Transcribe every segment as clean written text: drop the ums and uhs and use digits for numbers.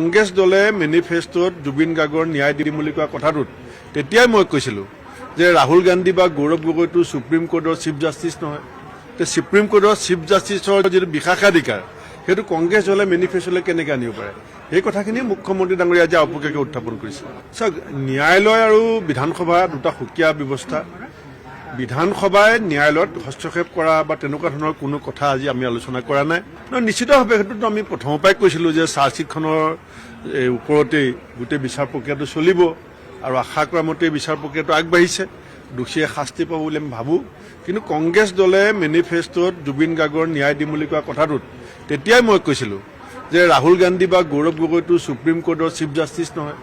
কংগ্ৰেছ দলে মেনিফেষ্টত জুবিন গাৰ্গৰ ন্যায় দিম বুলি কোৱা কথাটোত তেতিয়াই মই কৈছিলোঁ যে ৰাহুল গান্ধী বা গৌৰৱ গগৈটো সুপ্ৰিম কোৰ্টৰ চিফ জাষ্টিছ নহয়। সুপ্ৰিম কোৰ্টৰ চিফ জাষ্টিছৰ যিটো বিশেষাধিকাৰ সেইটো কংগ্ৰেছ দলে মেনিফেষ্টলৈ কেনেকৈ আনিব পাৰে, সেই কথাখিনি মুখ্যমন্ত্ৰী ডাঙৰীয়া আজি আওপকীয়াকৈ উত্থাপন কৰিছে। চাওক, ন্যায়ালয় আৰু বিধানসভা দুটা সুকীয়া ব্যৱস্থা। বিধানসভাই ন্যায়ালয়ত হস্তক্ষেপ কৰা বা তেনেকুৱা ধৰণৰ কোনো কথা আজি আমি আলোচনা কৰা নাই। নিশ্চিতভাৱে সেইটোতো আমি প্ৰথমৰ পৰাই কৈছিলোঁ যে চাৰ্জশ্বিটখনৰ ওপৰতেই গোটেই বিচাৰ প্ৰক্ৰিয়াটো চলিব আৰু আশা কৰা মতে বিচাৰ প্ৰক্ৰিয়াটো আগবাঢ়িছে, দোষীয়ে শাস্তি পাব বুলি আমি ভাবোঁ। কিন্তু কংগ্ৰেছ দলে মেনিফেষ্টত জুবিন গাৰ্গৰ ন্যায় দিম বুলি কোৱা কথাটোত তেতিয়াই মই কৈছিলোঁ যে ৰাহুল গান্ধী বা গৌৰৱ গগৈটো সুপ্ৰিম কোৰ্টৰ চিফ জাষ্টিছ নহয়।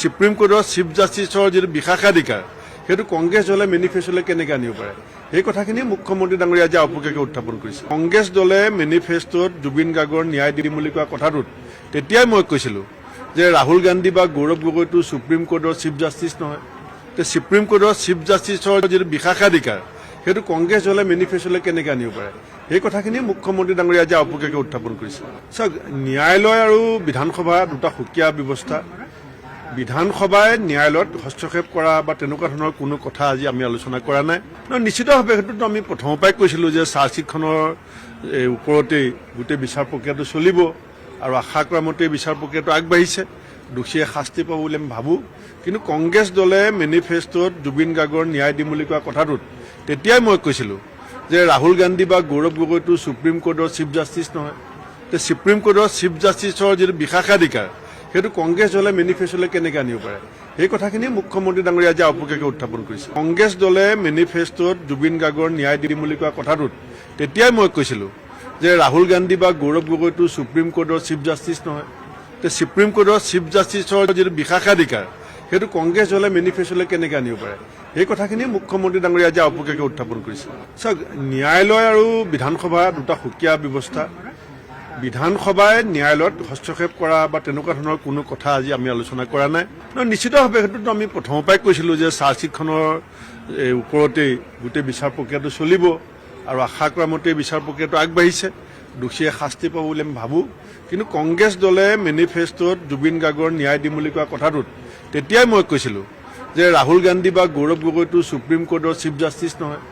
সুপ্ৰিম কোৰ্টৰ চিফ জাষ্টিছৰ যিটো বিশেষাধিকাৰ সেইটো কংগ্ৰেছ দলে মেনিফেষ্টলৈ কেনেকৈ আনিব পাৰে, সেই কথাখিনি মুখ্যমন্ত্ৰী ডাঙৰীয়া আজি আওপকীয়াকৈ উত্থাপন কৰিছে। কংগ্ৰেছ দলে মেনিফেষ্টত জুবিন গাৰ্গৰ ন্যায় দিম বুলি কোৱা কথাটোত তেতিয়াই মই কৈছিলোঁ যে ৰাহুল গান্ধী বা গৌৰৱ গগৈটো সুপ্ৰিম কোৰ্টৰ চিফ জাষ্টিছ নহয়। সুপ্ৰিম কোৰ্টৰ চিফ জাষ্টিছৰ যিটো বিশেষাধিকাৰ সেইটো কংগ্ৰেছ দলে মেনিফেষ্টলৈ কেনেকৈ আনিব পাৰে, সেই কথাখিনি মুখ্যমন্ত্ৰী ডাঙৰীয়া আজি আওপকীয়াকৈ উত্থাপন কৰিছে। চাওক, ন্যায়ালয় আৰু বিধানসভা দুটা সুকীয়া ব্যৱস্থা। বিধানসভাই ন্যায়ালয়ত হস্তক্ষেপ কৰা বা তেনেকুৱা ধৰণৰ কোনো কথা আজি আমি আলোচনা কৰা নাই। নিশ্চিতভাৱে সেইটোতো আমি প্ৰথমৰ পৰাই কৈছিলোঁ যে চাৰ্জশ্বিটখনৰ ওপৰতেই গোটেই বিচাৰ প্ৰক্ৰিয়াটো চলিব আৰু আশা কৰা মতে বিচাৰ প্ৰক্ৰিয়াটো আগবাঢ়িছে, দোষীয়ে শাস্তি পাব বুলি আমি ভাবোঁ। কিন্তু কংগ্ৰেছ দলে মেনিফেষ্টত জুবিন গাৰ্গৰ ন্যায় দিম বুলি কোৱা কথাটোত তেতিয়াই মই কৈছিলোঁ যে ৰাহুল গান্ধী বা গৌৰৱ গগৈটো সুপ্ৰিম কোৰ্টৰ চিফ জাষ্টিছ নহয়। সুপ্ৰিম কোৰ্টৰ চিফ জাষ্টিছৰ যিটো বিশেষাধিকাৰ সেইটো কংগ্ৰেছ দলে মেনিফেষ্টলৈ কেনেকৈ আনিব পাৰে, সেই কথাখিনি মুখ্যমন্ত্ৰী ডাঙৰীয়া আজি আওপকীয়াকৈ উত্থাপন কৰিছে। কংগ্ৰেছ দলে মেনিফেষ্টত জুবিন গাৰ্গৰ ন্যায় দিম বুলি কোৱা কথাটোত তেতিয়াই মই কৈছিলোঁ যে ৰাহুল গান্ধী বা গৌৰৱ গগৈটো সুপ্ৰিম কোৰ্টৰ চিফ জাষ্টিছ নহয়। সুপ্ৰিম কোৰ্টৰ চিফ জাষ্টিছৰ যিটো বিশেষাধিকাৰ সেইটো কংগ্ৰেছ দলে মেনিফেষ্টলৈ কেনেকৈ আনিব পাৰে, সেই কথাখিনি মুখ্যমন্ত্ৰী ডাঙৰীয়া আজি আওপকীয়াকৈ উত্থাপন কৰিছে। চাওক, ন্যায়ালয় আৰু বিধানসভা দুটা সুকীয়া ব্যৱস্থা। বিধানসভাই ন্যায়ালয়ত হস্তক্ষেপ কৰা বা তেনেকুৱা ধৰণৰ কোনো কথা আজি আমি আলোচনা কৰা নাই। নিশ্চিতভাৱে সেইটোতো আমি প্ৰথমৰ পৰাই কৈছিলোঁ যে চাৰ্জশ্বিটখনৰ ওপৰতেই গোটেই বিচাৰ প্ৰক্ৰিয়াটো চলিব আৰু আশা কৰা মতে বিচাৰ প্ৰক্ৰিয়াটো আগবাঢ়িছে, দোষীয়ে শাস্তি পাব বুলি আমি ভাবোঁ। কিন্তু কংগ্ৰেছ দলে মেনিফেষ্টত জুবিন গাৰ্গৰ ন্যায় দিম বুলি কোৱা কথাটোত তেতিয়াই মই কৈছিলোঁ যে ৰাহুল গান্ধী বা গৌৰৱ গগৈটো সুপ্ৰিম কোৰ্টৰ চিফ জাষ্টিছ নহয়।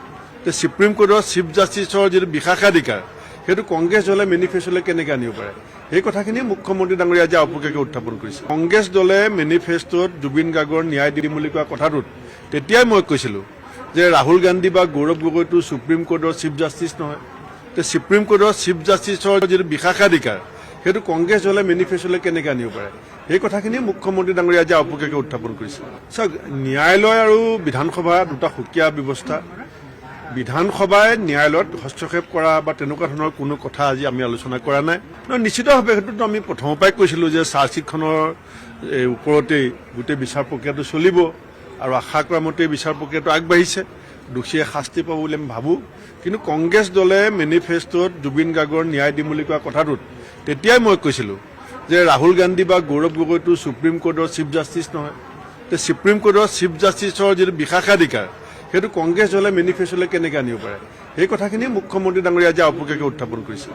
সুপ্ৰিম কোৰ্টৰ চিফ জাষ্টিছৰ যিটো বিশেষাধিকাৰ সেইটো কংগ্ৰেছ দলে মেনিফেষ্টলৈ কেনেকৈ আনিব পাৰে, সেই কথাখিনি মুখ্যমন্ত্ৰী ডাঙৰীয়া আজি আওপকীয়াকৈ উত্থাপন কৰিছে। কংগ্ৰেছ দলে মেনিফেষ্টত জুবিন গাৰ্গৰ ন্যায় দিম বুলি কোৱা কথাটোত তেতিয়াই মই কৈছিলোঁ যে ৰাহুল গান্ধী বা গৌৰৱ গগৈটো সুপ্ৰিম কোৰ্টৰ চিফ জাষ্টিছ নহয়। সুপ্ৰিম কোৰ্টৰ চিফ জাষ্টিছৰ যিটো বিশেষাধিকাৰ সেইটো কংগ্ৰেছ দলে মেনিফেষ্টলৈ কেনেকৈ আনিব পাৰে, সেই কথাখিনি মুখ্যমন্ত্ৰী ডাঙৰীয়া আজি আওপকীয়াকৈ উত্থাপন কৰিছে। চাওক, ন্যায়ালয় আৰু বিধানসভা দুটা সুকীয়া ব্যৱস্থা। বিধানসভাই ন্যায়ালয়ত হস্তক্ষেপ কৰা বা তেনেকুৱা ধৰণৰ কোনো কথা আজি আমি আলোচনা কৰা নাই। নিশ্চিতভাৱে সেইটোতো আমি প্ৰথমৰ পৰাই কৈছিলোঁ যে চাৰ্জশ্বিটখনৰ ওপৰতেই গোটেই বিচাৰ প্ৰক্ৰিয়াটো চলিব আৰু আশা কৰা মতে বিচাৰ প্ৰক্ৰিয়াটো আগবাঢ়িছে, দোষীয়ে শাস্তি পাব বুলি আমি ভাবোঁ। কিন্তু কংগ্ৰেছ দলে মেনিফেষ্টত জুবিন গাৰ্গৰ ন্যায় দিম বুলি কোৱা কথাটোত তেতিয়াই মই কৈছিলোঁ যে ৰাহুল গান্ধী বা গৌৰৱ গগৈটো সুপ্ৰিম কোৰ্টৰ চিফ জাষ্টিছ নহয়। সুপ্ৰিম কোৰ্টৰ চিফ জাষ্টিছৰ যিটো বিশেষাধিকাৰ সেইটো কংগ্ৰেছ দলে মেনিফেষ্টলৈ কেনেকৈ আনিব পাৰে, সেই কথাখিনি মুখ্যমন্ত্ৰী ডাঙৰীয়া আজি আওপকীয়াকৈ উত্থাপন কৰিছে।